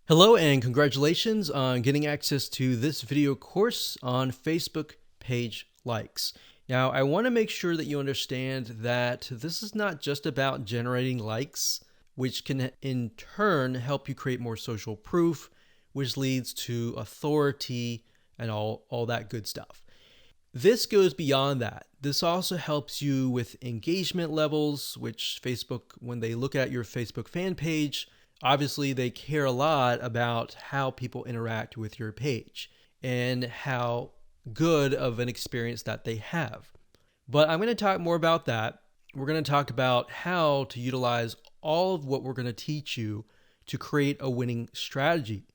Hello and congratulations on getting access to this video course on Facebook page likes. Now, I want to make sure that you understand that this is not just about generating likes, which can in turn help you create more social proof, which leads to authority and all that good stuff. This goes beyond that. This also helps you with engagement levels, which Facebook, when they look at your Facebook fan page, obviously they care a lot about how people interact with your page and how good of an experience that they have. But I'm going to talk more about that. We're going to talk about how to utilize all of what we're going to teach you to create a winning strategy.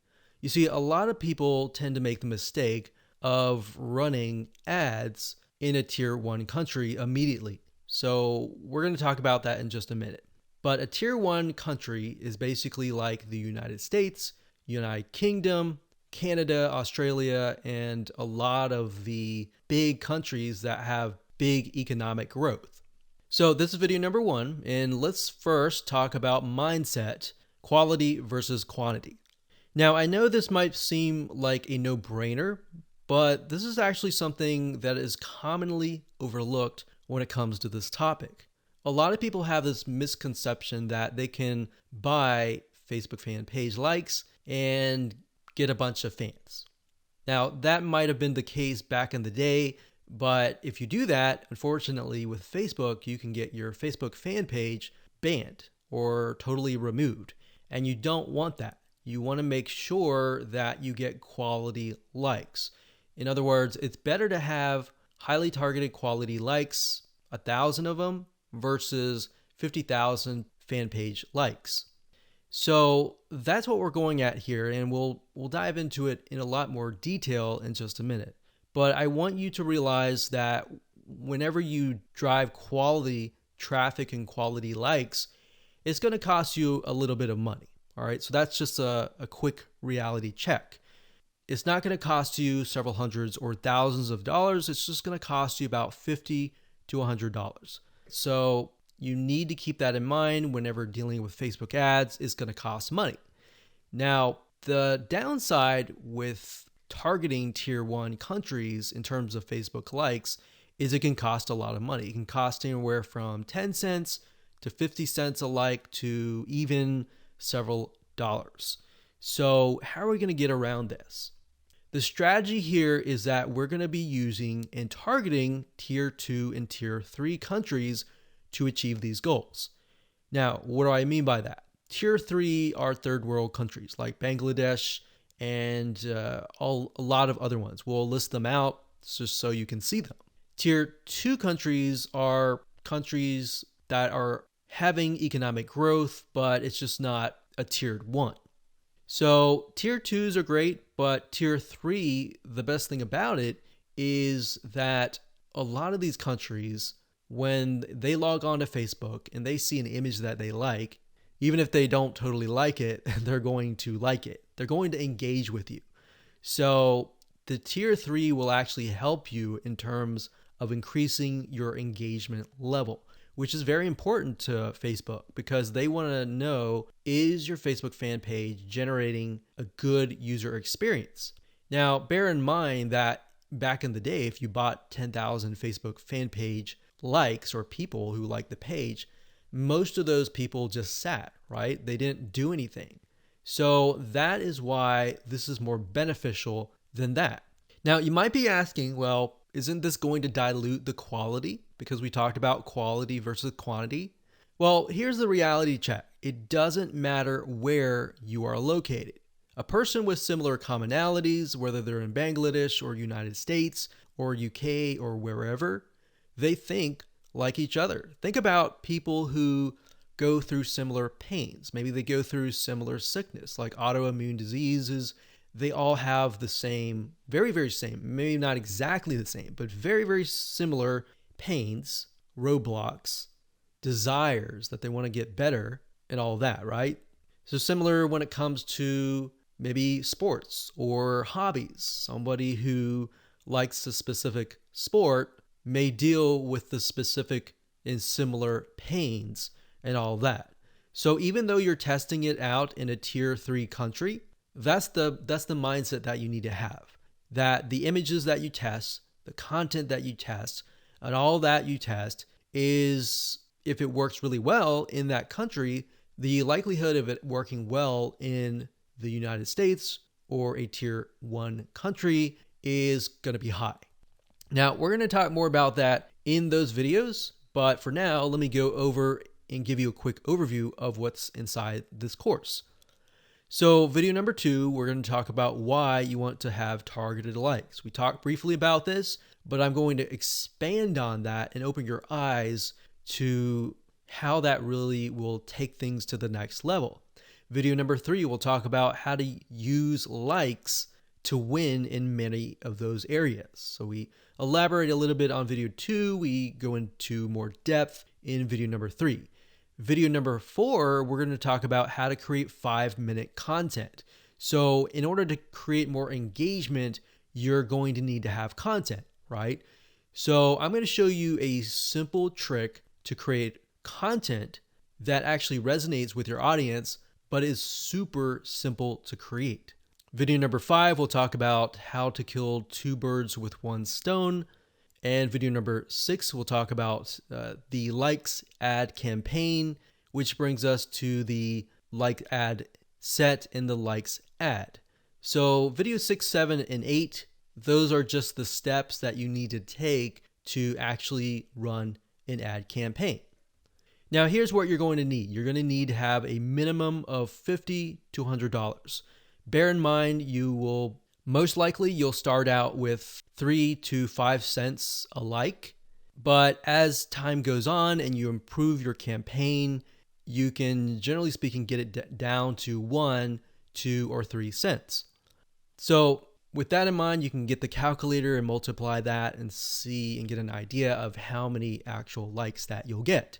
You see, a lot of people tend to make the mistake of running ads in a tier 1 country immediately. So we're going to talk about that in just a minute. But a tier 1 country is basically like the United States, United Kingdom, Canada, Australia, and a lot of the big countries that have big economic growth. So this is video number 1, and let's first talk about mindset, quality versus quantity. Now, I know this might seem like a no-brainer, but this is actually something that is commonly overlooked when it comes to this topic. A lot of people have this misconception that they can buy Facebook fan page likes and get a bunch of fans. Now, that might have been the case back in the day, but if you do that, unfortunately with Facebook, you can get your Facebook fan page banned or totally removed, and you don't want that. You want to make sure that you get quality likes. In other words, it's better to have highly targeted quality likes, 1,000 of them, versus 50,000 fan page likes. So that's what we're going at here, and we'll dive into it in a lot more detail in just a minute. But I want you to realize that whenever you drive quality traffic and quality likes, it's going to cost you a little bit of money. All right, so that's just a quick reality check. It's not going to cost you several hundreds or thousands of dollars. It's just going to cost you about $50 to $100. So you need to keep that in mind whenever dealing with Facebook ads. It's going to cost money. Now, the downside with targeting tier 1 countries in terms of Facebook likes is it can cost a lot of money. It can cost anywhere from 10 cents to 50 cents a like to even several dollars. So how are we going to get around this? The strategy here is that we're going to be using and targeting tier 2 and tier 3 countries to achieve these goals. Now, what do I mean by that? Tier 3 are third world countries like Bangladesh and a lot of other ones. We'll list them out just so you can see them. Tier 2 countries are countries that are having economic growth, but it's just not a tiered 1. So tier 2s are great, but tier 3, the best thing about it is that a lot of these countries, when they log on to Facebook and they see an image that they like, even if they don't totally like it, they're going to like it. They're going to engage with you. So the tier 3 will actually help you in terms of increasing your engagement level, which is very important to Facebook because they want to know, is your Facebook fan page generating a good user experience? Now, bear in mind that back in the day, if you bought 10,000 Facebook fan page likes or people who liked the page, most of those people just sat, right? They didn't do anything. So that is why this is more beneficial than that. Now, you might be asking, well, isn't this going to dilute the quality? Because we talked about quality versus quantity. Well, here's the reality check. It doesn't matter where you are located. A person with similar commonalities, whether they're in Bangladesh or United States or UK or wherever, they think like each other. Think about people who go through similar pains. Maybe they go through similar sickness, like autoimmune diseases. They all have the same, very, very same, maybe not exactly the same, but very, very similar pains, roadblocks, desires that they want to get better and all that, right? So similar when it comes to maybe sports or hobbies. Somebody who likes a specific sport may deal with the specific and similar pains and all that. So even though you're testing it out in a tier 3 country, That's the mindset that you need to have. That the images that you test, the content that you test, and all that you test is, if it works really well in that country, the likelihood of it working well in the United States or a tier 1 country is going to be high. Now, we're going to talk more about that in those videos, but for now, let me go over and give you a quick overview of what's inside this course. So video number 2, we're going to talk about why you want to have targeted likes. We talked briefly about this, but I'm going to expand on that and open your eyes to how that really will take things to the next level. Video number 3, we'll talk about how to use likes to win in many of those areas. So we elaborate a little bit on video 2. We go into more depth in video number 3. Video number 4, we're going to talk about how to create 5-minute content. So in order to create more engagement, you're going to need to have content, right? So I'm going to show you a simple trick to create content that actually resonates with your audience, but is super simple to create. Video number 5, we'll talk about how to kill 2 birds with 1 stone. And video number 6, we'll talk about the likes ad campaign, which brings us to the like ad set and the likes ad. So video 6, 7, and 8, those are just the steps that you need to take to actually run an ad campaign. Now here's what you're going to need. You're going to need to have a minimum of $50 to $100. Bear in mind, most likely you'll start out with 3 to 5 cents a like, but as time goes on and you improve your campaign, you can, generally speaking, get it down to 1, 2, or 3 cents. So with that in mind, you can get the calculator and multiply that and see and get an idea of how many actual likes that you'll get.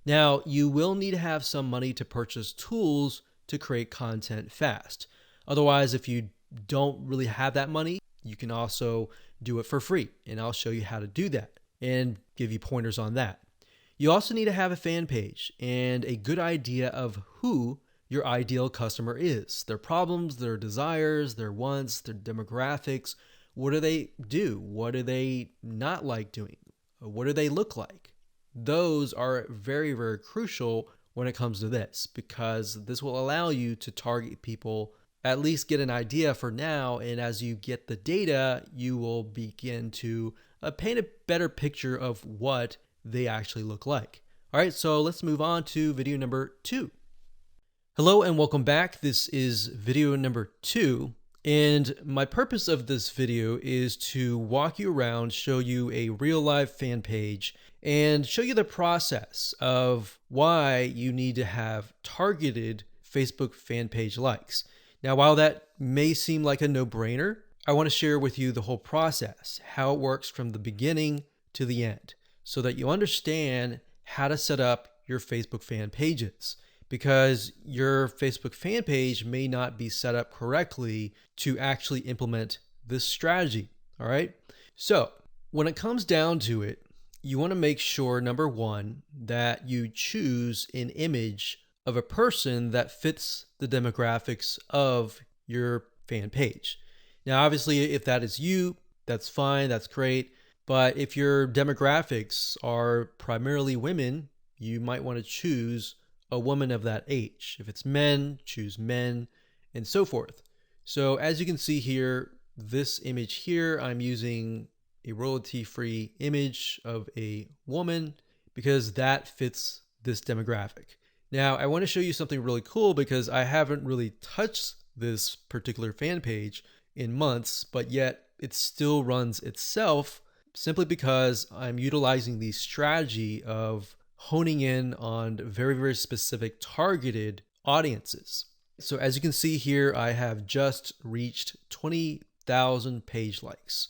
Now, you will need to have some money to purchase tools to create content fast. Otherwise, if you don't really have that money, you can also do it for free. And I'll show you how to do that and give you pointers on that. You also need to have a fan page and a good idea of who your ideal customer is, their problems, their desires, their wants, their demographics. What do they do? What do they not like doing? What do they look like? Those are very, very crucial when it comes to this, because this will allow you to target people, at least get an idea for now. And as you get the data, you will begin to paint a better picture of what they actually look like. All right, so let's move on to video number 2. Hello and welcome back. This is video number 2. And my purpose of this video is to walk you around, show you a real live fan page, and show you the process of why you need to have targeted Facebook fan page likes. Now, while that may seem like a no-brainer, I want to share with you the whole process, how it works from the beginning to the end, so that you understand how to set up your Facebook fan pages, because your Facebook fan page may not be set up correctly to actually implement this strategy. All right. So when it comes down to it, you want to make sure, number 1, that you choose an image of a person that fits the demographics of your fan page. Now, obviously, if that is you, that's fine, that's great. But if your demographics are primarily women, you might want to choose a woman of that age. If it's men, choose men, and so forth. So as you can see here, this image here, I'm using a royalty-free image of a woman because that fits this demographic. Now, I want to show you something really cool because I haven't really touched this particular fan page in months, but yet it still runs itself simply because I'm utilizing the strategy of honing in on very, very specific targeted audiences. So as you can see here, I have just reached 20,000 page likes.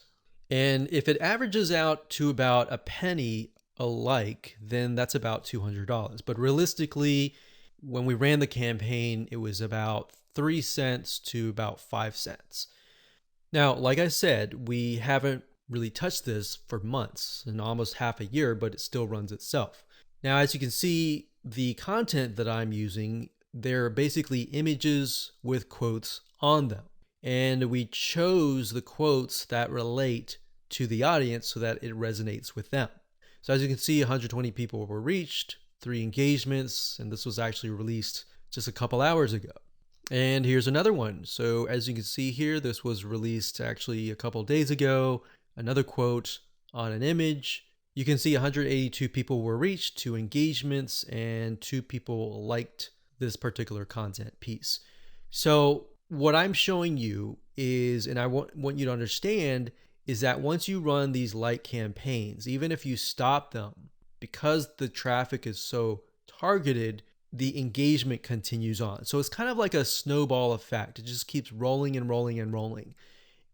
And if it averages out to about a penny a like, then that's about $200. But realistically, when we ran the campaign, it was about 3 cents to about 5 cents. Now, like I said, we haven't really touched this for months and almost half a year, but it still runs itself. Now, as you can see, the content that I'm using they're basically images with quotes on them. And we chose the quotes that relate to the audience so that it resonates with them. So as you can see, 120 people were reached, 3 engagements, and this was actually released just a couple hours ago. And here's another one. So as you can see here, this was released actually a couple days ago. Another quote on an image. You can see 182 people were reached, 2 engagements, and 2 people liked this particular content piece. So what I'm showing you is, and I want you to understand, is that once you run these like campaigns, even if you stop them, because the traffic is so targeted, the engagement continues on. So it's kind of like a snowball effect. It just keeps rolling and rolling and rolling.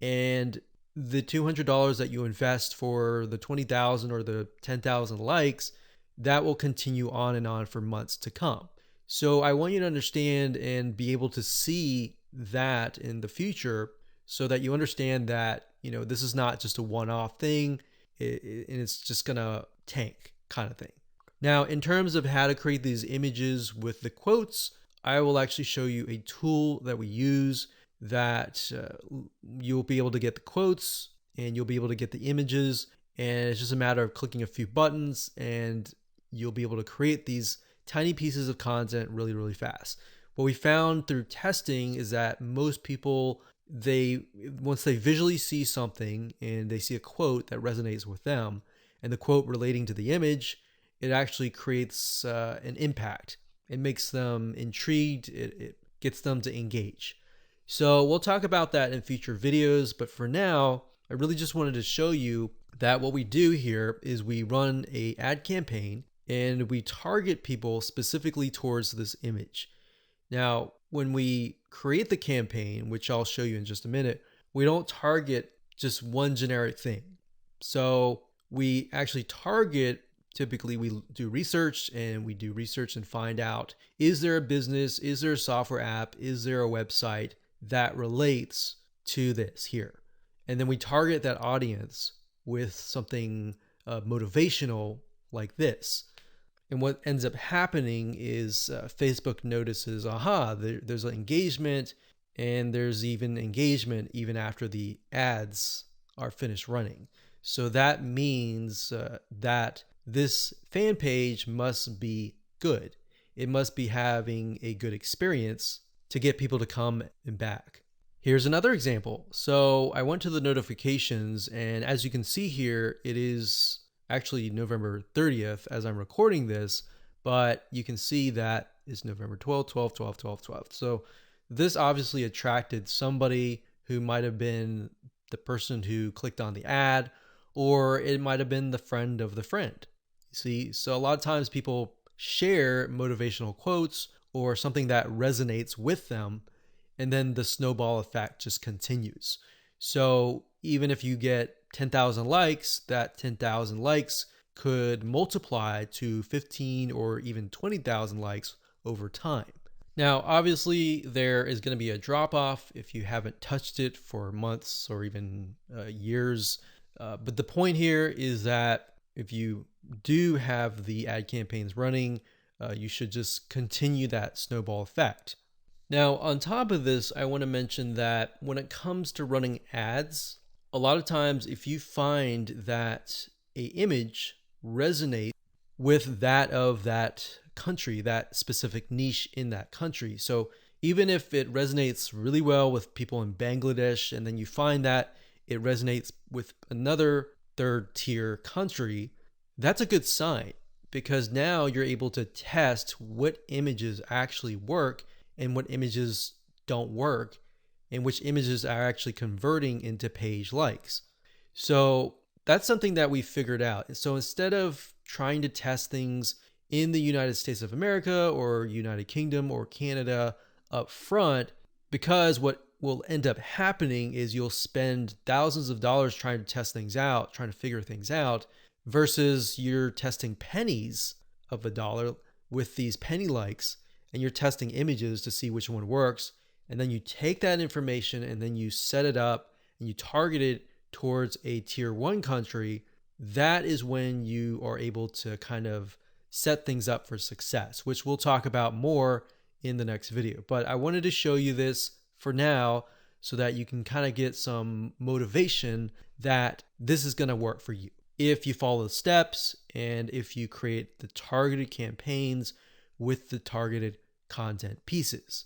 And the $200 that you invest for the 20,000 or the 10,000 likes, that will continue on and on for months to come. So I want you to understand and be able to see that in the future so that you understand that, this is not just a one-off thing and it's just gonna tank kind of thing. Now, in terms of how to create these images with the quotes, I will actually show you a tool that we use that you'll be able to get the quotes and you'll be able to get the images, and it's just a matter of clicking a few buttons and you'll be able to create these tiny pieces of content really, really fast. What we found through testing is that most people, once they visually see something and they see a quote that resonates with them and the quote relating to the image, it actually creates an impact. It makes them intrigued. It gets them to engage. So we'll talk about that in future videos, but for now, I really just wanted to show you that what we do here is we run an ad campaign and we target people specifically towards this image. Now, when we create the campaign, which I'll show you in just a minute, we don't target just one generic thing. So we actually target, typically we do research and find out, is there a business, is there a software app, is there a website that relates to this here? And then we target that audience with something motivational like this. And what ends up happening is Facebook notices, there's an engagement, and there's even engagement even after the ads are finished running. So that means that this fan page must be good. It must be having a good experience to get people to come and back. Here's another example. So I went to the notifications, and as you can see here, it is actually November 30th as I'm recording this, but you can see that it's November 12th, 12th, 12th, 12th, 12th. So this obviously attracted somebody who might have been the person who clicked on the ad, or it might have been the friend of the friend. See, so a lot of times people share motivational quotes or something that resonates with them, and then the snowball effect just continues. So even if you get 10,000 likes, that 10,000 likes could multiply to 15 or even 20,000 likes over time. Now, obviously, there is going to be a drop off if you haven't touched it for months or even years. But the point here is that if you do have the ad campaigns running, you should just continue that snowball effect. Now, on top of this, I want to mention that when it comes to running ads, a lot of times if you find that an image resonates with that of that country, that specific niche in that country. So even if it resonates really well with people in Bangladesh, and then you find that it resonates with another third tier country, that's a good sign, because now you're able to test what images actually work and what images don't work, and which images are actually converting into page likes. So that's something that we figured out. So instead of trying to test things in the United States of America or United Kingdom or Canada up front, because what will end up happening is you'll spend thousands of dollars trying to test things out, trying to figure things out, versus you're testing pennies of a dollar with these penny likes, and you're testing images to see which one works. And then you take that information and then you set it up and you target it towards a tier 1 country. That is when you are able to kind of set things up for success, which we'll talk about more in the next video. But I wanted to show you this for now so that you can kind of get some motivation that this is going to work for you if you follow the steps and if you create the targeted campaigns with the targeted content pieces.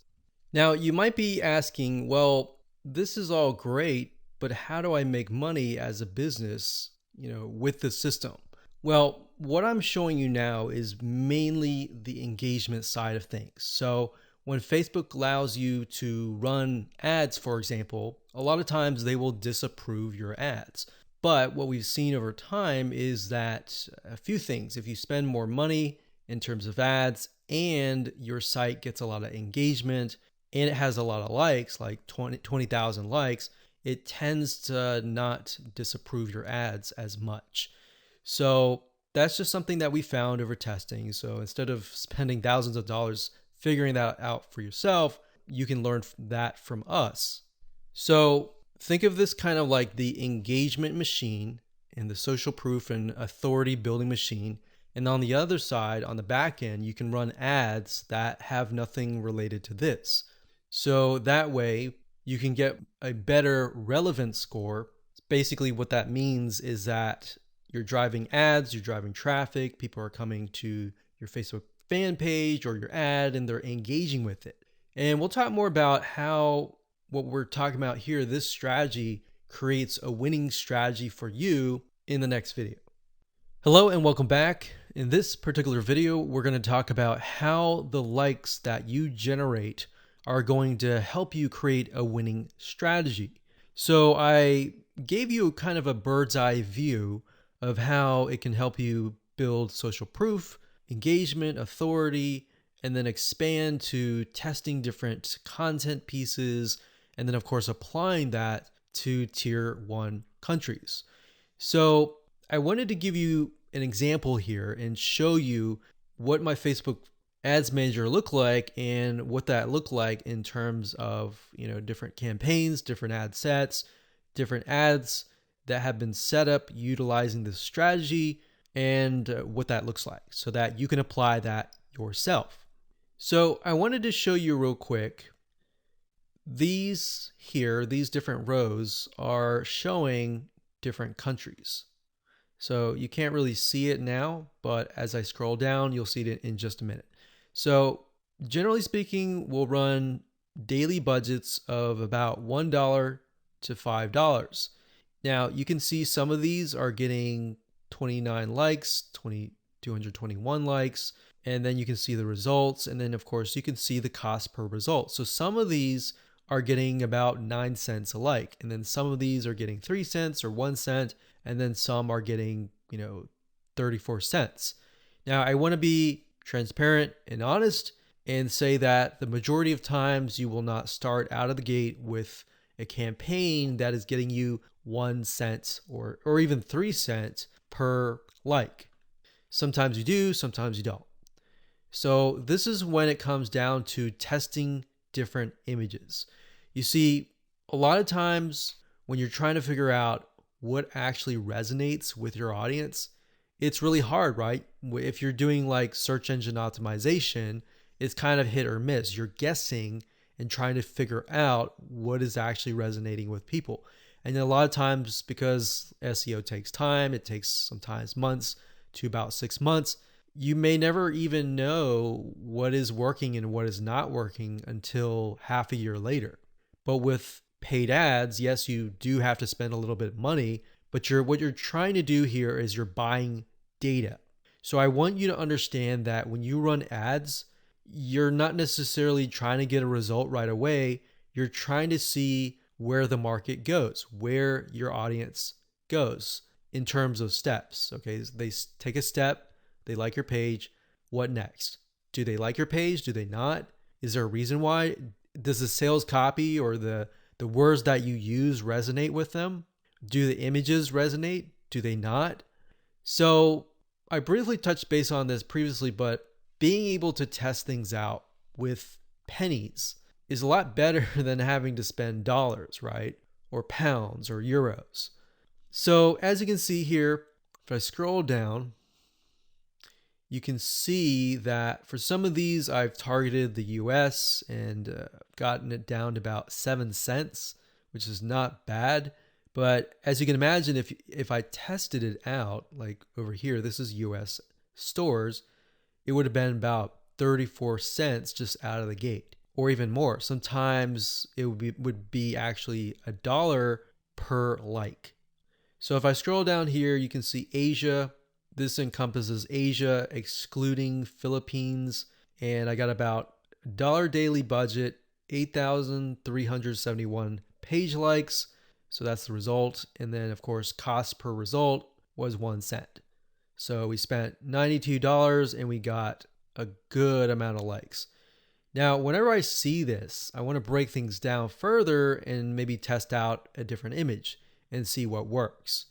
Now, you might be asking, well, this is all great, but how do I make money as a business, with the system? Well, what I'm showing you now is mainly the engagement side of things. So when Facebook allows you to run ads, for example, a lot of times they will disapprove your ads. But what we've seen over time is that a few things, if you spend more money in terms of ads and your site gets a lot of engagement and it has a lot of likes, like 20,000 likes, it tends to not disapprove your ads as much. So that's just something that we found over testing. So instead of spending thousands of dollars figuring that out for yourself, you can learn that from us. So think of this kind of like the engagement machine and the social proof and authority building machine. And on the other side, on the back end, you can run ads that have nothing related to this. So that way you can get a better relevance score. Basically what that means is that you're driving ads, you're driving traffic, people are coming to your Facebook fan page or your ad and they're engaging with it. And we'll talk more about how what we're talking about here, this strategy creates a winning strategy for you in the next video. Hello and welcome back. In this particular video, we're going to talk about how the likes that you generate are going to help you create a winning strategy. So I gave you kind of a bird's eye view of how it can help you build social proof, engagement, authority, and then expand to testing different content pieces, and then of course applying that to tier 1 countries. So I wanted to give you an example here and show you what my Facebook Ads Manager looked like and what that looked like in terms of different campaigns, different ad sets, different ads that have been set up utilizing this strategy, and what that looks like so that you can apply that yourself. So I wanted to show you real quick. These different rows are showing different countries. So you can't really see it now, but as I scroll down, you'll see it in just a minute. So generally speaking, we'll run daily budgets of about $1 to $5. Now you can see some of these are getting 29 likes, 221 likes, and then you can see the results. And then of course you can see the cost per result. So some of these are getting about 9 cents a like. And then some of these are getting 3 cents or 1 cent. And then some are getting, 34 cents. Now I want to be transparent and honest and say that the majority of times you will not start out of the gate with a campaign that is getting you 1 cent or even 3 cents per like. Sometimes you do, sometimes you don't. So this is when it comes down to testing different images. You see, a lot of times when you're trying to figure out what actually resonates with your audience, it's really hard, right? If you're doing like search engine optimization, it's kind of hit or miss. You're guessing and trying to figure out what is actually resonating with people. And a lot of times, because SEO takes time, it takes sometimes months to about 6 months, you may never even know what is working and what is not working until half a year later. But with paid ads, yes, you do have to spend a little bit of money, but what you're trying to do here is you're buying data. So I want you to understand that when you run ads, you're not necessarily trying to get a result right away. You're trying to see where the market goes, where your audience goes in terms of steps. Okay, they take a step, they like your page. What next? Do they like your page? Do they not? Is there a reason why? Does the sales copy or the words that you use resonate with them? Do the images resonate? Do they not? So I briefly touched base on this previously, but being able to test things out with pennies is a lot better than having to spend dollars, right? Or pounds or euros. So as you can see here, if I scroll down, you can see that for some of these, I've targeted the US and gotten it down to about 7 cents, which is not bad. But as you can imagine, if I tested it out, like over here, this is US stores, it would have been about 34 cents just out of the gate, or even more. Sometimes it would be actually $1 per like. So if I scroll down here, you can see Asia. This encompasses Asia, excluding Philippines. And I got about $1 daily budget, 8,371 page likes. So that's the result. And then, of course, cost per result was 1 cent. So we spent $92 and we got a good amount of likes. Now, whenever I see this, I want to break things down further and maybe test out a different image and see what works.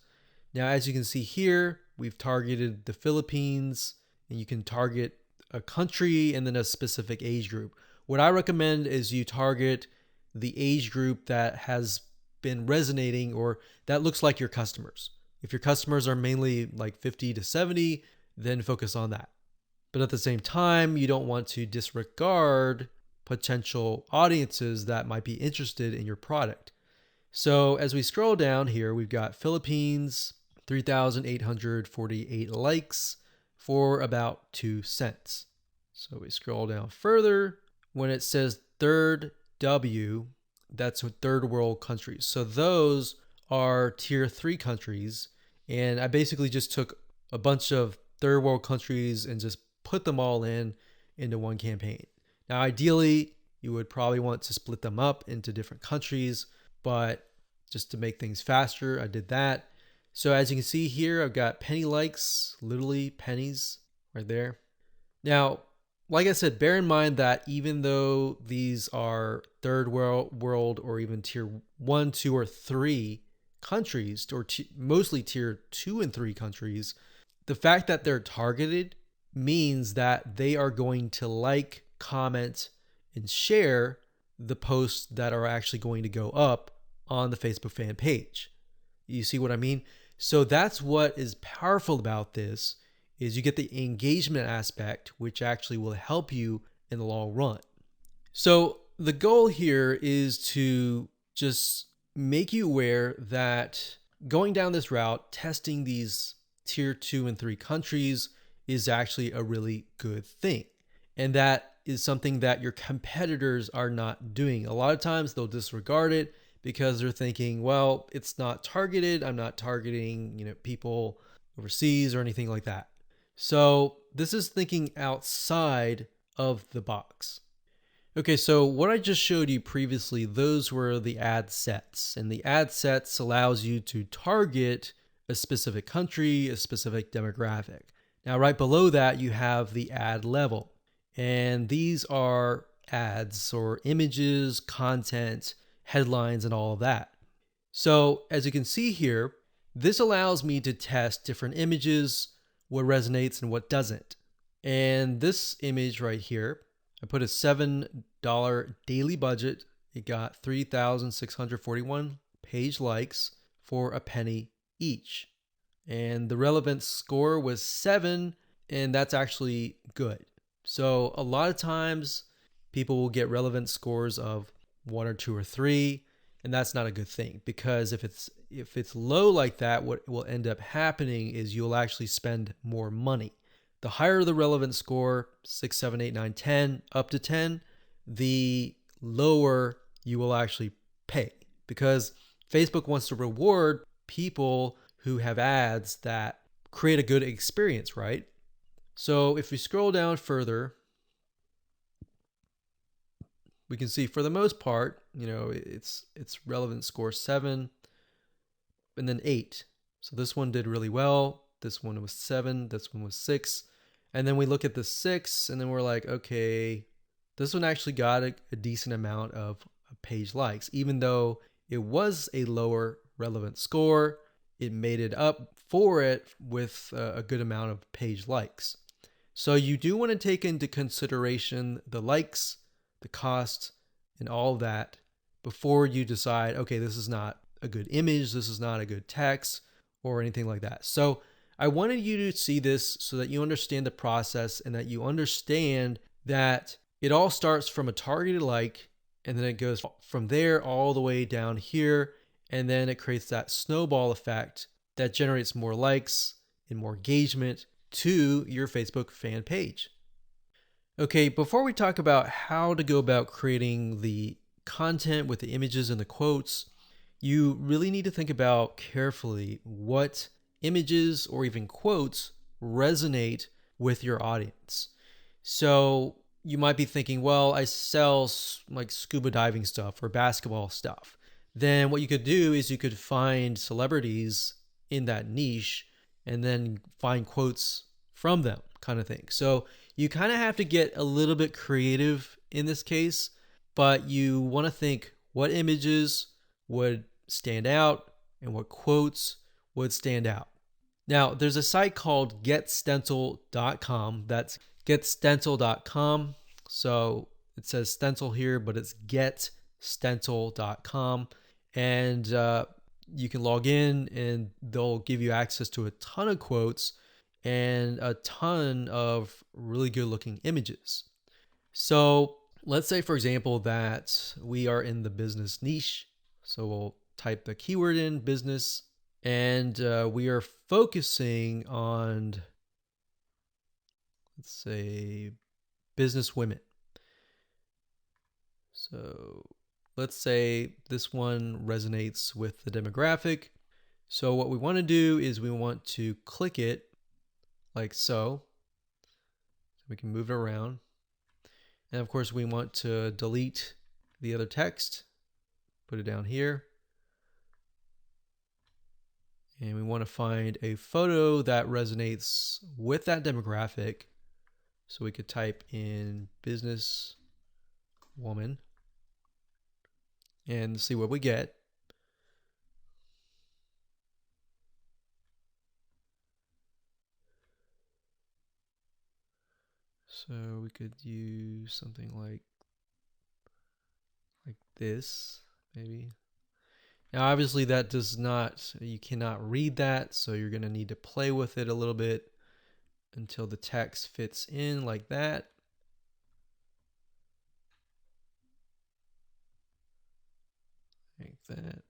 Now, as you can see here, we've targeted the Philippines, and you can target a country and then a specific age group. What I recommend is you target the age group that has been resonating or that looks like your customers. If your customers are mainly like 50 to 70, then focus on that. But at the same time, you don't want to disregard potential audiences that might be interested in your product. So as we scroll down here, we've got Philippines, 3,848 likes for about 2 cents. So we scroll down further. When it says third W, that's third world countries. So those are tier 3 countries. And I basically just took a bunch of third world countries and just put them all into one campaign. Now, ideally, you would probably want to split them up into different countries, but just to make things faster, I did that. So as you can see here, I've got penny likes, literally pennies right there. Now, like I said, bear in mind that even though these are third world or even tier 1, 2, or 3 countries, or mostly tier 2 and 3 countries, the fact that they're targeted means that they are going to like, comment, and share the posts that are actually going to go up on the Facebook fan page. You see what I mean? So that's what is powerful about this is you get the engagement aspect, which actually will help you in the long run. So the goal here is to just make you aware that going down this route, testing these tier 2 and 3 countries is actually a really good thing. And that is something that your competitors are not doing. A lot of times they'll disregard it because they're thinking, well, it's not targeted. I'm not targeting, people overseas or anything like that. So this is thinking outside of the box. Okay, so what I just showed you previously, those were the ad sets. And the ad sets allows you to target a specific country, a specific demographic. Now, right below that, you have the ad level. And these are ads or images, content, headlines, and all of that. So as you can see here, this allows me to test different images, what resonates and what doesn't. And this image right here, I put a $7 daily budget. It got 3,641 page likes for a penny each. And the relevance score was 7, and that's actually good. So a lot of times people will get relevance scores of 1 or 2 or 3, and that's not a good thing, because if it's low like that, what will end up happening is you'll actually spend more money. The higher the relevance score, 6, 7, 8, 9, 10, up to 10, the lower you will actually pay, because Facebook wants to reward people who have ads that create a good experience, right? So if we scroll down further, we can see for the most part, it's relevant score 7 and then 8. So this one did really well. This one was 7. This one was 6. And then we look at the 6 and then we're like, okay, this one actually got a decent amount of page likes. Even though it was a lower relevant score, it made it up for it with a good amount of page likes. So you do want to take into consideration the likes, the cost, and all that before you decide, okay, this is not a good image, this is not a good text, or anything like that. So I wanted you to see this so that you understand the process and that you understand that it all starts from a targeted like, and then it goes from there all the way down here, and then it creates that snowball effect that generates more likes and more engagement to your Facebook fan page. Okay, before we talk about how to go about creating the content with the images and the quotes, you really need to think about carefully what images or even quotes resonate with your audience. So you might be thinking, well, I sell like scuba diving stuff or basketball stuff. Then what you could do is you could find celebrities in that niche and then find quotes from them, kind of thing. So you kind of have to get a little bit creative in this case, but you want to think what images would stand out and what quotes would stand out. Now, there's a site called getstencil.com. That's getstencil.com. So it says stencil here, but it's getstencil.com. And you can log in and they'll give you access to a ton of quotes and a ton of really good looking images. So let's say, for example, that we are in the business niche. So we'll type the keyword in business, and we are focusing on, let's say, business women. So let's say this one resonates with the demographic. So what we want to do is we want to click it like so. We can move it around. And of course, we want to delete the other text, put it down here. And we want to find a photo that resonates with that demographic. So we could type in business woman and see what we get. So we could use something like this, maybe. Now, obviously that does not, you cannot read that. So you're going to need to play with it a little bit until the text fits in like that. Like that.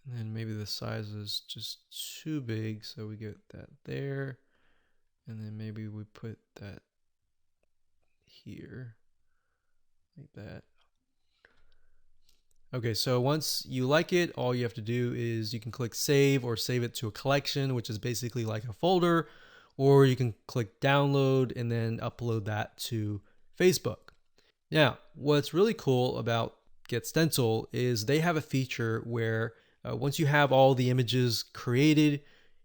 And then maybe the size is just too big, so we get that there. And then maybe we put that here, like that. Okay, so once you like it, all you have to do is you can click save or save it to a collection, which is basically like a folder, or you can click download and then upload that to Facebook. Now, what's really cool about GetStencil is they have a feature where once you have all the images created,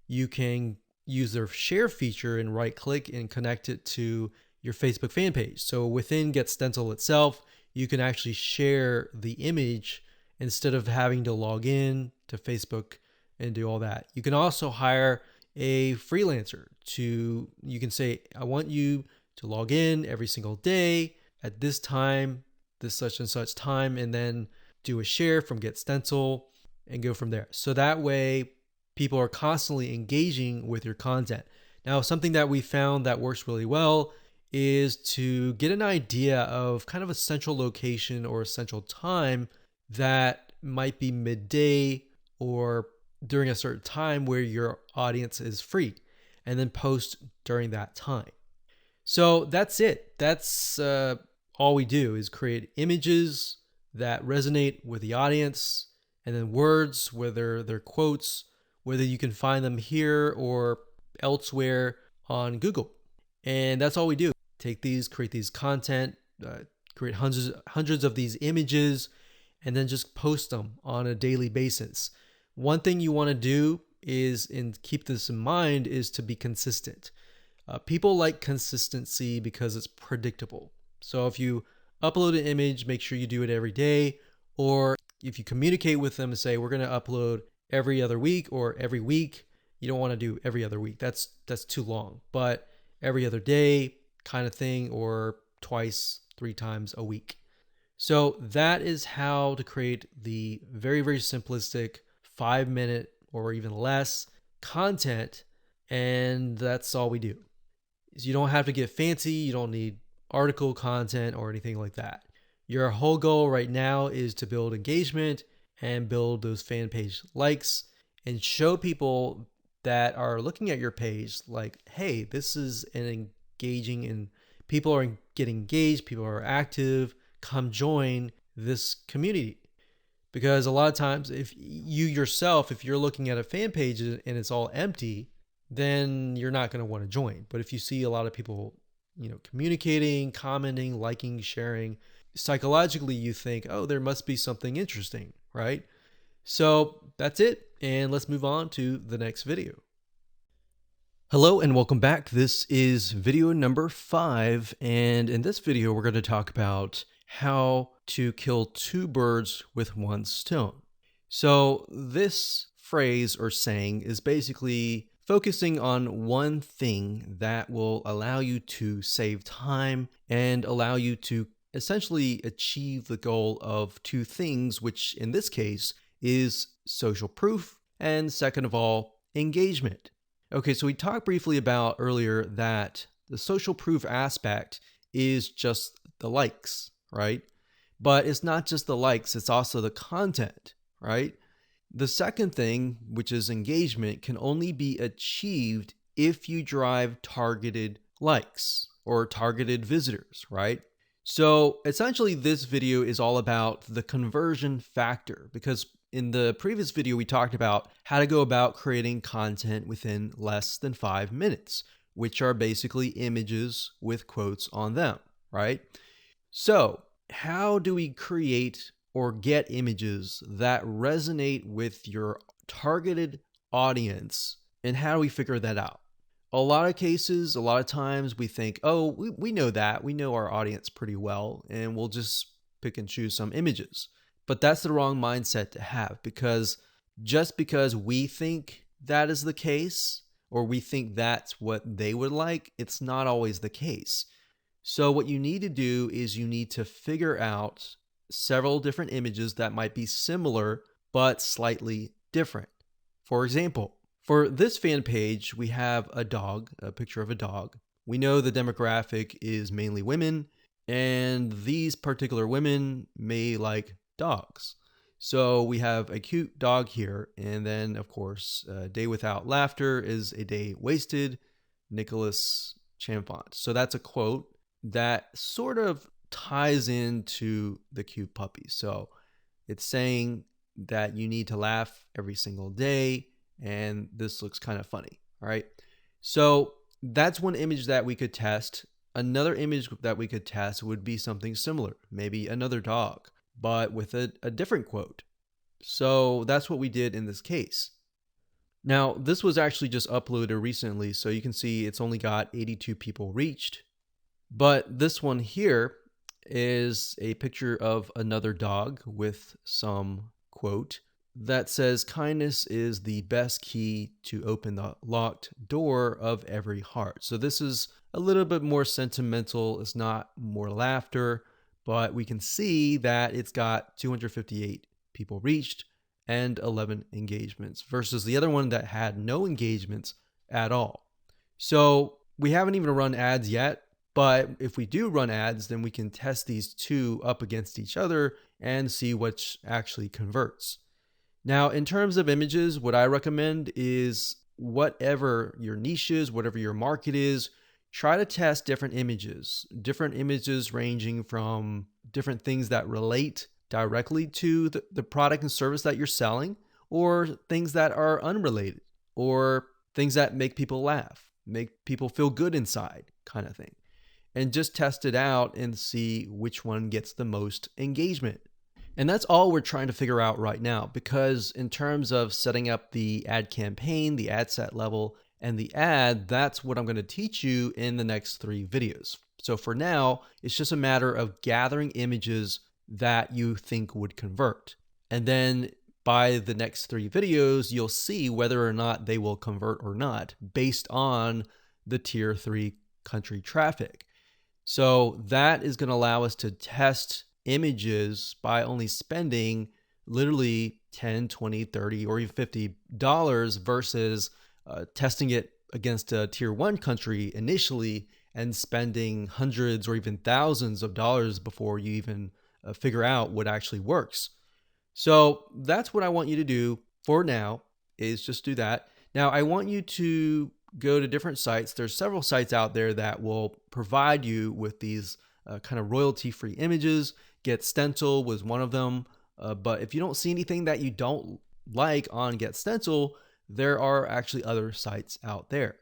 you can use their share feature and right click and connect it to your Facebook fan page. So within GetStencil itself, you can actually share the image instead of having to log in to Facebook and do all that. You can also hire a freelancer you can say, I want you to log in every single day at this time, this such and such time, and then do a share from GetStencil and go from there. So that way people are constantly engaging with your content. Now, something that we found that works really well is to get an idea of kind of a central location or a central time that might be midday or during a certain time where your audience is free, and then post during that time. So that's it. That's all we do is create images that resonate with the audience, and then words, whether they're quotes, whether you can find them here or elsewhere on Google. And that's all we do. Take these, create these content, create hundreds of these images, and then just post them on a daily basis. One thing you want to do is, and keep this in mind, is to be consistent. People like consistency because it's predictable. So if you upload an image, make sure you do it every day. Or if you communicate with them and say, we're going to upload every other week or every week, you don't want to do every other week. That's too long. But every other day kind of thing, or twice, 3 times a week. So that is how to create the very, very simplistic 5 minute or even less content. And that's all we do. So you don't have to get fancy. You don't need article content or anything like that. Your whole goal right now is to build engagement and build those fan page likes and show people that are looking at your page like, hey, this is an engaging and people are getting engaged, people are active, come join this community. Because a lot of times if you yourself, if you're looking at a fan page and it's all empty, then you're not going to want to join. But if you see a lot of people, communicating, commenting, liking, sharing, psychologically you think, oh, there must be something interesting, right? So that's it. And let's move on to the next video. Hello and welcome back. This is video number 5. And in this video, we're going to talk about how to kill 2 birds with 1 stone. So this phrase or saying is basically focusing on one thing that will allow you to save time and allow you to essentially achieve the goal of 2 things, which in this case is social proof and, second of all, engagement. Okay, so we talked briefly about earlier that the social proof aspect is just the likes, right? But it's not just the likes, it's also the content, right? The second thing, which is engagement, can only be achieved if you drive targeted likes or targeted visitors, right? So essentially this video is all about the conversion factor, because in the previous video we talked about how to go about creating content within less than 5 minutes, which are basically images with quotes on them, right? So how do we create or get images that resonate with your targeted audience, and how do we figure that out? A lot of cases, a lot of times we think, oh, we know that. We know our audience pretty well, and we'll just pick and choose some images. But that's the wrong mindset to have, because just because we think that is the case, or we think that's what they would like, it's not always the case. So what you need to do is you need to figure out several different images that might be similar but slightly different. For example, for this fan page, we have a dog, a picture of a dog. We know the demographic is mainly women, and these particular women may like dogs. So we have a cute dog here, and then of course, a day without laughter is a day wasted, Nicholas Chamfont. So that's a quote that sort of ties into the cute puppy. So it's saying that you need to laugh every single day, and this looks kind of funny, all right? So that's one image that we could test. Another image that we could test would be something similar, maybe another dog, but with a different quote. So that's what we did in this case. Now, this was actually just uploaded recently, so you can see it's only got 82 people reached. But this one here is a picture of another dog with some quote that says, kindness is the best key to open the locked door of every heart. So this is a little bit more sentimental. It's not more laughter, but we can see that it's got 258 people reached and 11 engagements versus the other one that had no engagements at all. So we haven't even run ads yet. But if we do run ads, then we can test these 2 up against each other and see which actually converts. Now, in terms of images, what I recommend is whatever your niche is, whatever your market is, try to test different images ranging from different things that relate directly to the product and service that you're selling, or things that are unrelated, or things that make people laugh, make people feel good inside, kind of thing. And just test it out and see which one gets the most engagement. And that's all we're trying to figure out right now, because in terms of setting up the ad campaign, the ad set level, and the ad, that's what I'm going to teach you in the next 3 videos. So for now, it's just a matter of gathering images that you think would convert. And then by the next 3 videos, you'll see whether or not they will convert or not based on the tier 3 country traffic. So that is going to allow us to test images by only spending literally 10, 20, 30, or even $50 versus testing it against a tier one country initially and spending hundreds or even thousands of dollars before you even figure out what actually works. So that's what I want you to do for now, is just do that. Now I want you to go to different sites. There's several sites out there that will provide you with these kind of royalty-free images. Get Stencil was one of them. But if you don't see anything that you don't like on Get Stencil, there are actually other sites out there.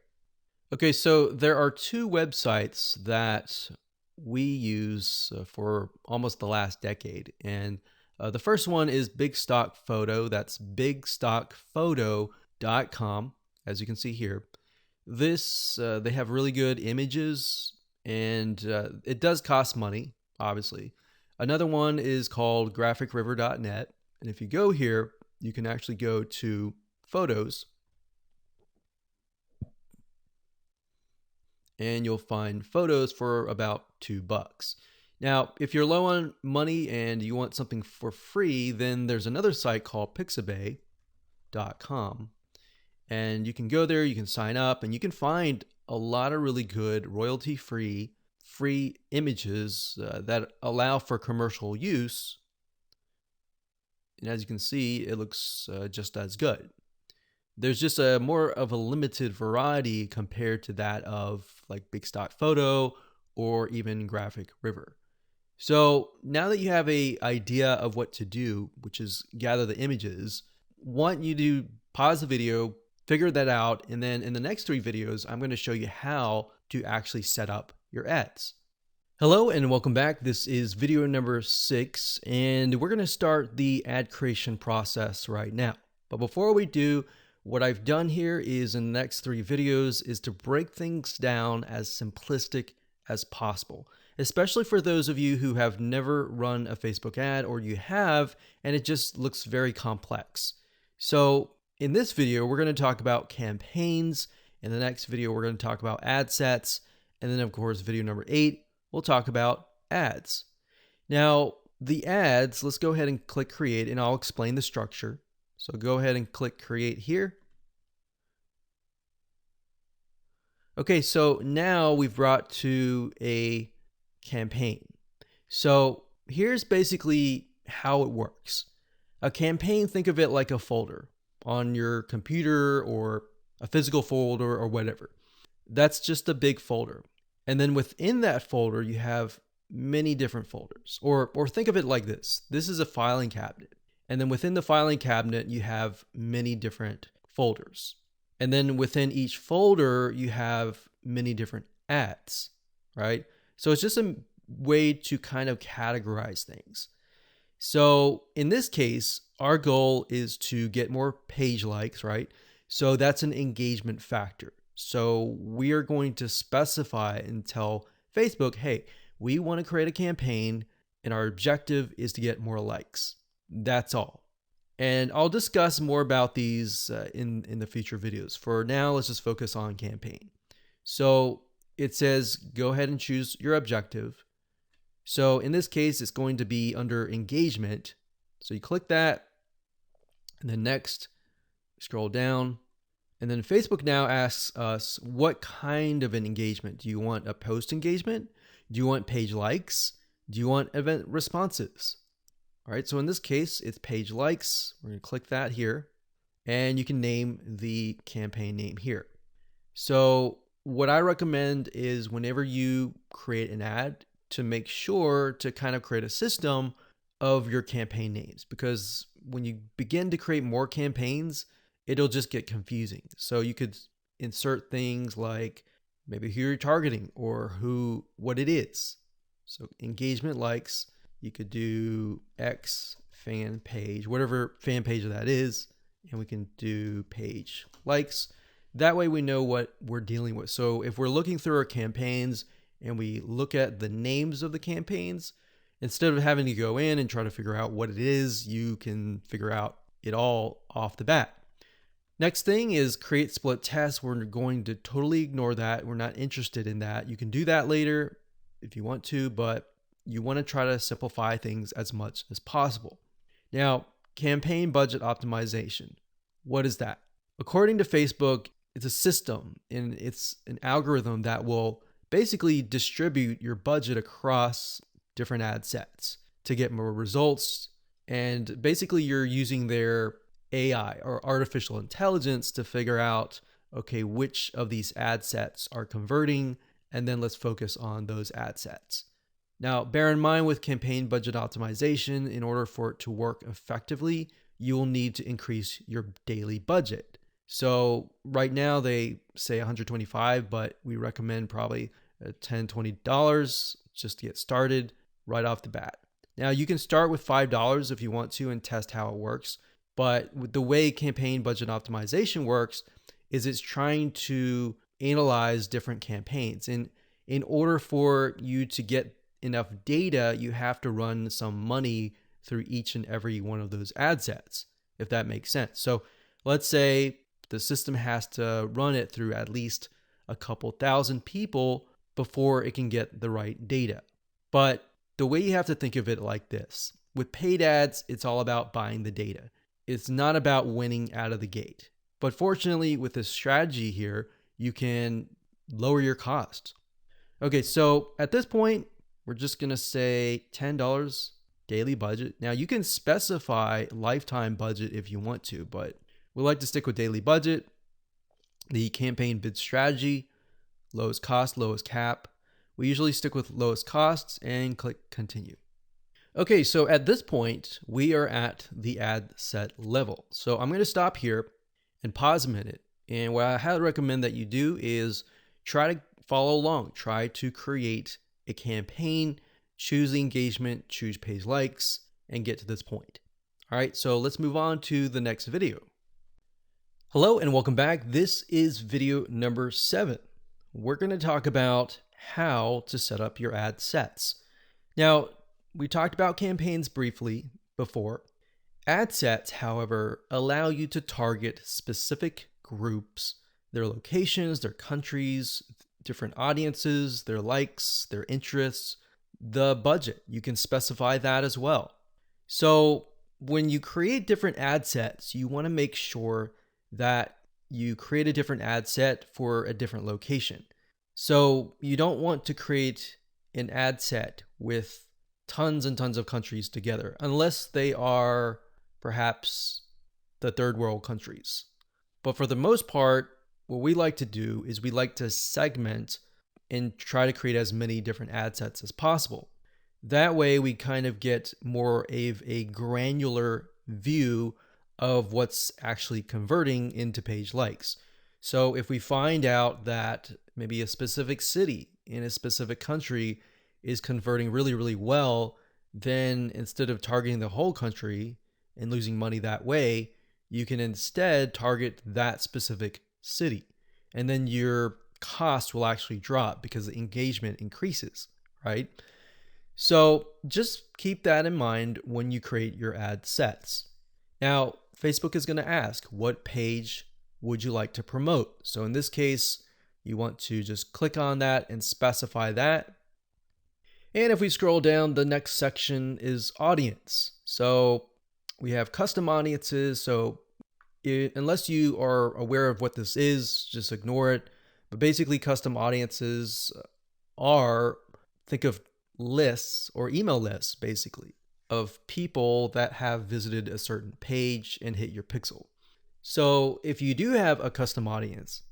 Okay, so there are two websites that we use for almost the last decade. And the first one is Big Stock Photo. That's bigstockphoto.com, as you can see here. This, they have really good images, and it does cost money, obviously. Another one is called graphicriver.net. And if you go here, you can actually go to Photos, and you'll find photos for about $2. Now, if you're low on money and you want something for free, then there's another site called pixabay.com. And you can go there, you can sign up, and you can find a lot of really good royalty-free images that allow for commercial use. And as you can see, it looks just as good. There's just a more of a limited variety compared to that of like Big Stock Photo or even Graphic River. So now that you have an idea of what to do, which is gather the images, want you to pause the video, figure that out, and then in the next 3 videos, I'm going to show you how to actually set up your ads. Hello and welcome back. This is video number 6, and we're going to start the ad creation process right now. But before we do, what I've done here is in the next 3 videos is to break things down as simplistic as possible, especially for those of you who have never run a Facebook ad, or you have and it just looks very complex. So in this video, we're going to talk about campaigns. In the next video, we're going to talk about ad sets. And then of course, video number 8, we'll talk about ads. Now the ads, let's go ahead and click create, and I'll explain the structure. So go ahead and click create here. Okay, so now we've brought to a campaign. So here's basically how it works. A campaign, think of it like a folder on your computer or a physical folder or whatever. That's just a big folder. And then within that folder, you have many different folders. Or think of it like this. This is a filing cabinet. And then within the filing cabinet, you have many different folders. And then within each folder, you have many different ads, right? So it's just a way to kind of categorize things. So in this case, our goal is to get more page likes, right? So that's an engagement factor. So we are going to specify and tell Facebook, hey, we want to create a campaign and our objective is to get more likes. That's all. And I'll discuss more about these in the future videos. For now, let's just focus on campaign. So it says, go ahead and choose your objective. So in this case, it's going to be under engagement. So you click that, and then next, scroll down. And then Facebook now asks us, what kind of an engagement? Do you want a post engagement? Do you want page likes? Do you want event responses? All right, so in this case, it's page likes. We're going to click that here, and you can name the campaign name here. So what I recommend is whenever you create an ad, to make sure to kind of create a system of your campaign names, because when you begin to create more campaigns, it'll just get confusing. So you could insert things like maybe who you're targeting or what it is. So engagement likes. You could do X fan page, whatever fan page that is, and we can do page likes. That way we know what we're dealing with. So if we're looking through our campaigns and we look at the names of the campaigns, instead of having to go in and try to figure out what it is, you can figure out it all off the bat. Next thing is create split tests. We're going to totally ignore that. We're not interested in that. You can do that later if you want to, but you want to try to simplify things as much as possible. Now, campaign budget optimization. What is that? According to Facebook, it's a system and it's an algorithm that will basically distribute your budget across different ad sets to get more results. And basically, you're using their AI or artificial intelligence to figure out, okay, which of these ad sets are converting, and then let's focus on those ad sets. Now, bear in mind with campaign budget optimization, in order for it to work effectively, you will need to increase your daily budget. So right now they say 125, but we recommend probably $10, $20 just to get started right off the bat. Now you can start with $5 if you want to and test how it works. But with the way campaign budget optimization works is it's trying to analyze different campaigns. And in order for you to get enough data, you have to run some money through each and every one of those ad sets, if that makes sense. So let's say the system has to run it through at least a couple thousand people before it can get the right data. But the way you have to think of it like this, with paid ads, it's all about buying the data. It's not about winning out of the gate. But fortunately, with this strategy here, you can lower your cost. Okay, so at this point, we're just going to say $10 daily budget. Now, you can specify lifetime budget if you want to, but we like to stick with daily budget. The campaign bid strategy, lowest cost, lowest cap. We usually stick with lowest costs and click continue. Okay, so at this point, we are at the ad set level. So I'm going to stop here and pause a minute. And what I highly recommend that you do is try to follow along. Try to create a campaign, choose the engagement, choose page likes, and get to this point. All right, so let's move on to the next video. Hello and welcome back. This is video number 7. We're going to talk about how to set up your ad sets. Now, we talked about campaigns briefly before. Ad sets, however, allow you to target specific groups, their locations, their countries, different audiences, their likes, their interests, the budget. You can specify that as well. So when you create different ad sets, you want to make sure that you create a different ad set for a different location. So you don't want to create an ad set with tons and tons of countries together, unless they are perhaps the third world countries. But for the most part, what we like to do is we like to segment and try to create as many different ad sets as possible. That way we kind of get more of a granular view of what's actually converting into page likes. So if we find out that maybe a specific city in a specific country is converting really, really well, then instead of targeting the whole country and losing money that way, you can instead target that specific city. And then your cost will actually drop because the engagement increases, right? So just keep that in mind when you create your ad sets. Now, Facebook is going to ask, what page would you like to promote? So in this case, you want to just click on that and specify that. And if we scroll down, the next section is audience. So we have custom audiences. So unless you are aware of what this is, just ignore it. But basically, custom audiences are, think of lists or email lists, basically, of people that have visited a certain page and hit your pixel. So if you do have a custom audience,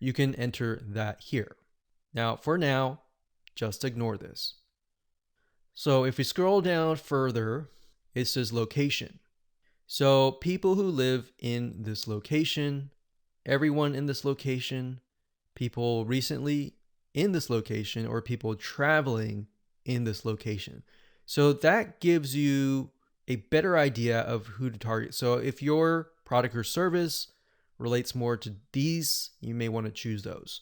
you can enter that here. Now, for now, just ignore this. So if we scroll down further, it says location. So people who live in this location, everyone in this location, people recently in this location, or people traveling in this location. So that gives you a better idea of who to target. So if your product or service relates more to these, you may want to choose those.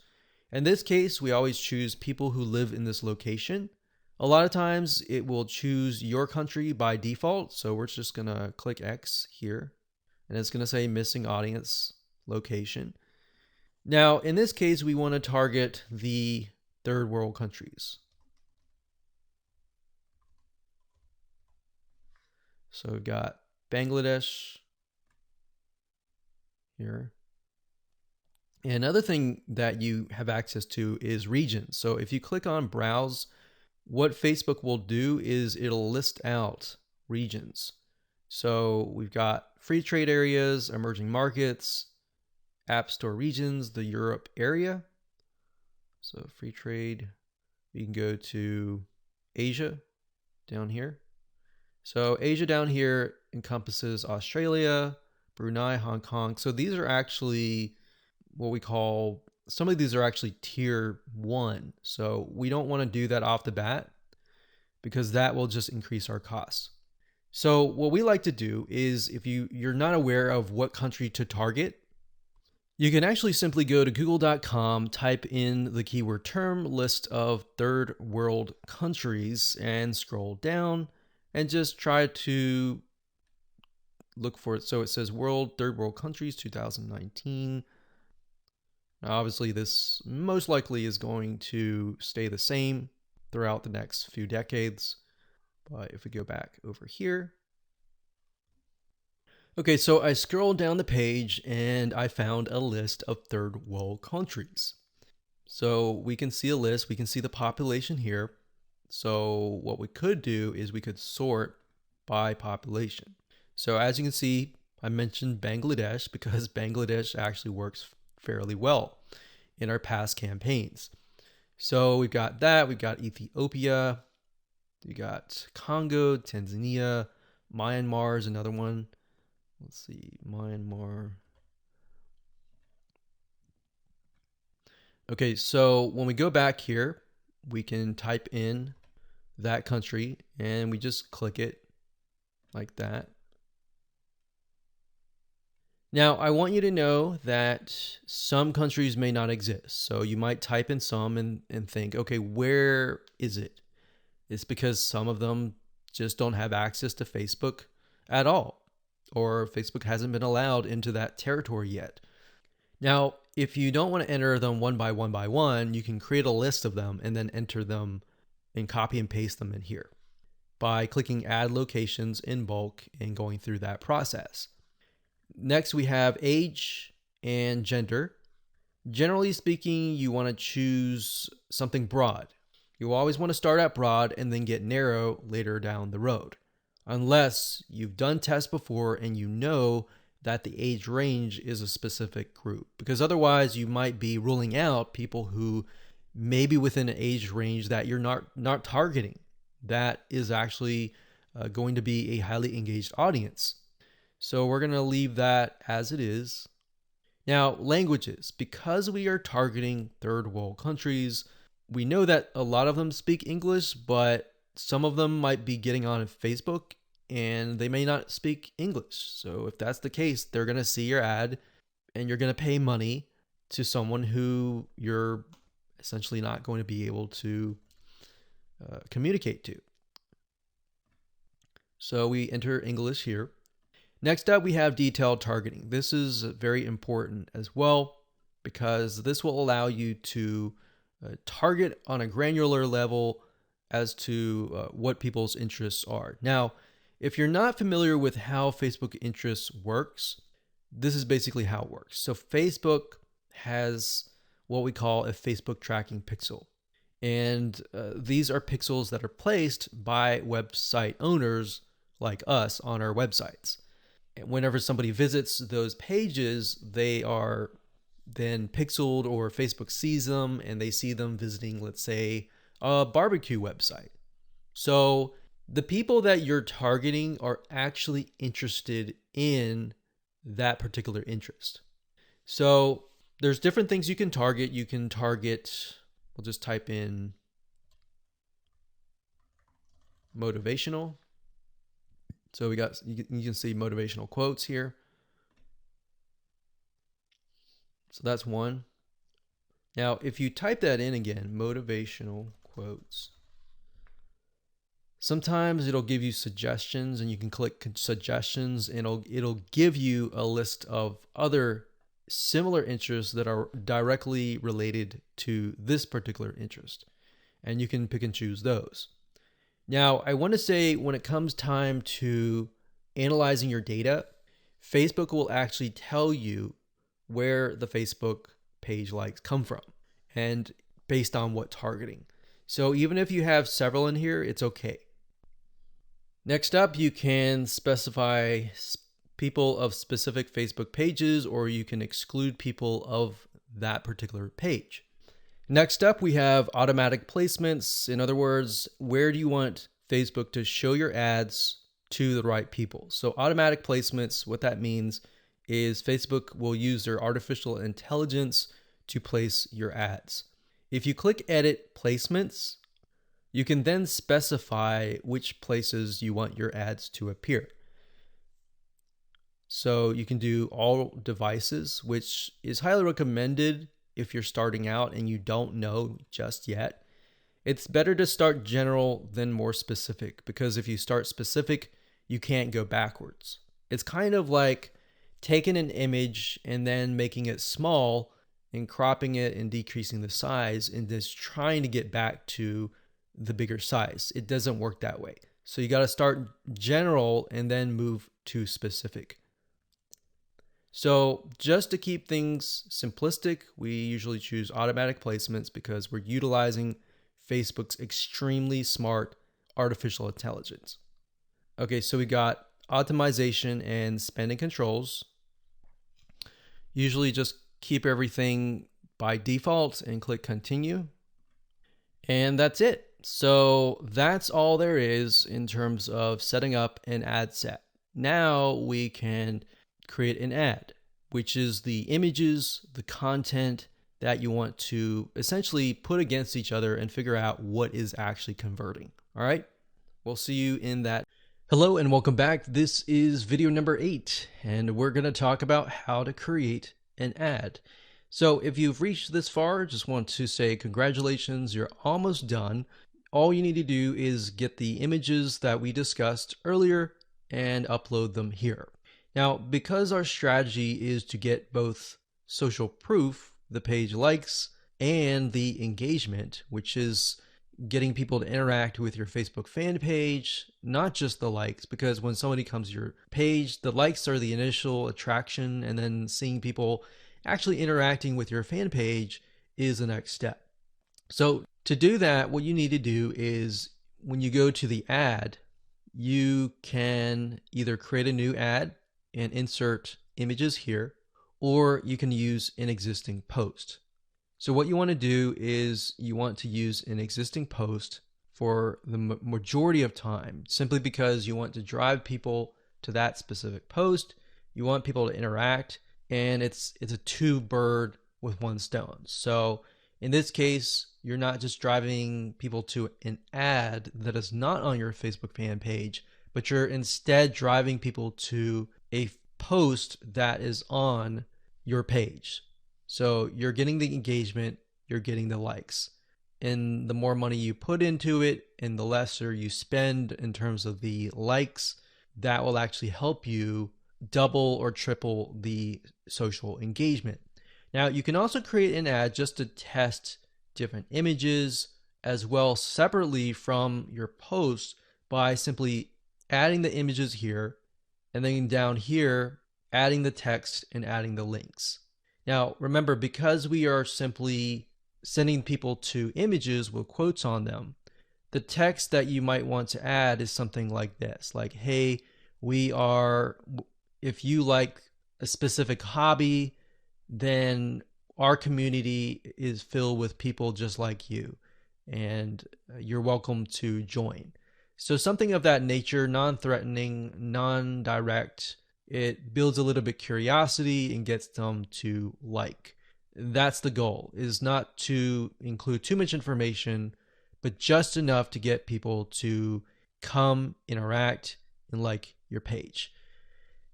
In this case, we always choose people who live in this location. A lot of times it will choose your country by default. So we're just going to click X here and it's going to say missing audience location. Now, in this case, we want to target the third world countries. So we've got Bangladesh here. And another thing that you have access to is regions. So if you click on browse, what Facebook will do is it'll list out regions. So we've got free trade areas, emerging markets, app store regions, the Europe area. So free trade, you can go to Asia down here. So Asia down here encompasses Australia, Brunei, Hong Kong. So these are actually what we call, some of these are actually tier 1. So we don't want to do that off the bat because that will just increase our costs. So what we like to do is, if you're not aware of what country to target, you can actually simply go to google.com, type in the keyword term, list of third world countries, and scroll down and just try to look for it. So it says third world countries 2019. Now, obviously, this most likely is going to stay the same throughout the next few decades. But if we go back over here. Okay, so I scrolled down the page and I found a list of third world countries. So we can see a list, we can see the population here. So what we could do is we could sort by population. So as you can see, I mentioned Bangladesh because Bangladesh actually works fairly well in our past campaigns. So we've got that, we've got Ethiopia, we got Congo, Tanzania, Myanmar is another one. Let's see, Myanmar. Okay, so when we go back here, we can type in that country and we just click it like that. Now, I want you to know that some countries may not exist. So you might type in some and think, okay, where is it? It's because some of them just don't have access to Facebook at all, or Facebook hasn't been allowed into that territory yet. Now, if you don't want to enter them one by one, you can create a list of them and then enter them and copy and paste them in here by clicking add locations in bulk and going through that process. Next, we have age and gender. Generally speaking, you want to choose something broad. You always want to start at broad and then get narrow later down the road, unless you've done tests before and you know that the age range is a specific group, because otherwise you might be ruling out people who may be within an age range that you're not targeting. That is actually going to be a highly engaged audience. So we're going to leave that as it is. Now, languages. Because we are targeting third world countries, we know that a lot of them speak English, but some of them might be getting on Facebook and they may not speak English. So if that's the case, they're going to see your ad and you're going to pay money to someone who you're essentially not going to be able to communicate to. So we enter English here. Next up, we have detailed targeting. This is very important as well because this will allow you to target on a granular level as to what people's interests are. Now, if you're not familiar with how Facebook interests works, this is basically how it works. So Facebook has what we call a Facebook tracking pixel. And these are pixels that are placed by website owners like us on our websites. Whenever somebody visits those pages, they are then pixeled, or Facebook sees them and they see them visiting, let's say, a barbecue website. So the people that you're targeting are actually interested in that particular interest. So there's different things you can target. You can target, we'll just type in motivational. So you can see motivational quotes here. So that's one. Now, if you type that in again, motivational quotes, sometimes it'll give you suggestions and you can click suggestions and it'll give you a list of other similar interests that are directly related to this particular interest. And you can pick and choose those. Now, I want to say when it comes time to analyzing your data, Facebook will actually tell you where the Facebook page likes come from and based on what targeting. So even if you have several in here, it's okay. Next up, you can specify people of specific Facebook pages, or you can exclude people of that particular page. Next up, we have automatic placements. In other words, where do you want Facebook to show your ads to the right people? So automatic placements, what that means is Facebook will use their artificial intelligence to place your ads. If you click Edit Placements, you can then specify which places you want your ads to appear. So you can do all devices, which is highly recommended if you're starting out and you don't know just yet. It's better to start general than more specific, because if you start specific, you can't go backwards. It's kind of like taking an image and then making it small and cropping it and decreasing the size and just trying to get back to the bigger size. It doesn't work that way. So you got to start general and then move to specific. So just to keep things simplistic, we usually choose automatic placements because we're utilizing Facebook's extremely smart artificial intelligence. Okay, so we got optimization and spending controls. Usually just keep everything by default and click continue. And that's it. So that's all there is in terms of setting up an ad set. Now we can create an ad, which is the images, the content that you want to essentially put against each other and figure out what is actually converting. All right, we'll see you in that. Hello and welcome back. This is video number 8, and we're going to talk about how to create an ad. So if you've reached this far, just want to say congratulations, you're almost done. All you need to do is get the images that we discussed earlier and upload them here. Now, because our strategy is to get both social proof, the page likes, and the engagement, which is getting people to interact with your Facebook fan page, not just the likes, because when somebody comes to your page, the likes are the initial attraction, and then seeing people actually interacting with your fan page is the next step. So to do that, what you need to do is when you go to the ad, you can either create a new ad and insert images here, or you can use an existing post. So what you want to do is you want to use an existing post for the majority of time, simply because you want to drive people to that specific post. You want people to interact, and it's a two bird with one stone. So in this case, you're not just driving people to an ad that is not on your Facebook fan page, but you're instead driving people to a post that is on your page. So you're getting the engagement, you're getting the likes. And the more money you put into it and the lesser you spend in terms of the likes, that will actually help you double or triple the social engagement. Now, you can also create an ad just to test different images as well separately from your post by simply adding the images here, and then down here, adding the text and adding the links. Now, remember, because we are simply sending people to images with quotes on them, the text that you might want to add is something like this, like, hey, if you like a specific hobby, then our community is filled with people just like you, and you're welcome to join. So something of that nature, non-threatening, non-direct. It builds a little bit curiosity and gets them to like. That's the goal, is not to include too much information, but just enough to get people to come, interact, and like your page.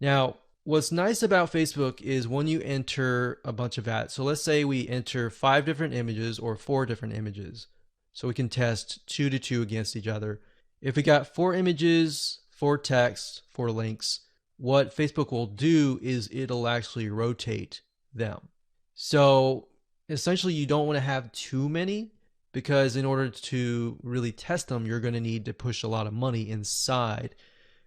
Now, what's nice about Facebook is when you enter a bunch of ads. So let's say we enter 5 different images or 4 different images. So we can test 2 to 2 against each other. If we got 4 images, 4 text, 4 links, what Facebook will do is it'll actually rotate them. So essentially you don't want to have too many, because in order to really test them, you're going to need to push a lot of money inside.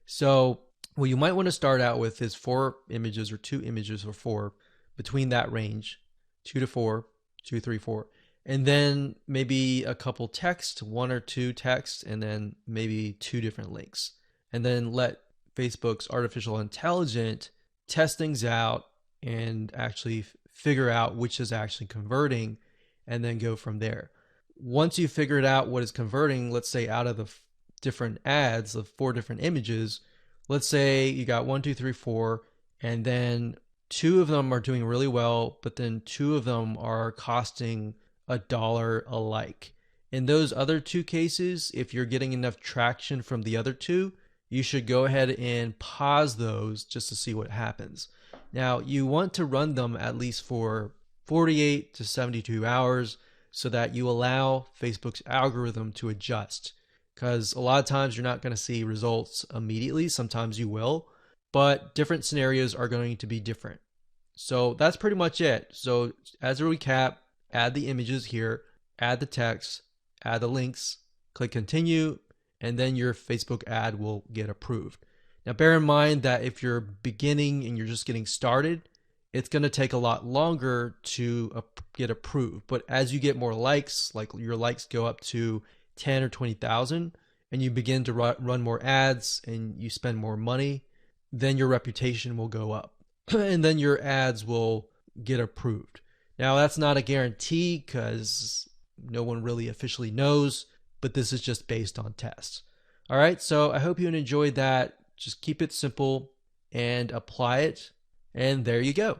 So what you might want to start out with is 4 images or 2 images or 4, between that range, 2 to 4, 2, 3, 4. And then maybe a couple text, 1 or 2 text, and then maybe 2 different links. And then let Facebook's artificial intelligence test things out and actually figure out which is actually converting, and then go from there. Once you figured out what is converting, let's say out of the different ads of 4 different images, let's say you got 1, 2, 3, 4, and then 2 of them are doing really well, but then 2 of them are costing $1 a like. In those other 2 cases, if you're getting enough traction from the other 2, you should go ahead and pause those just to see what happens. Now, you want to run them at least for 48 to 72 hours so that you allow Facebook's algorithm to adjust. Because a lot of times you're not going to see results immediately. Sometimes you will, but different scenarios are going to be different. So that's pretty much it. So as a recap, add the images here, add the text, add the links, click continue, and then your Facebook ad will get approved. Now bear in mind that if you're beginning and you're just getting started, it's going to take a lot longer to get approved. But as you get more likes, like your likes go up to 10 or 20,000, and you begin to run more ads and you spend more money, then your reputation will go up and then your ads will get approved. Now that's not a guarantee because no one really officially knows, but this is just based on tests. All right, so I hope you enjoyed that. Just keep it simple and apply it, and there you go.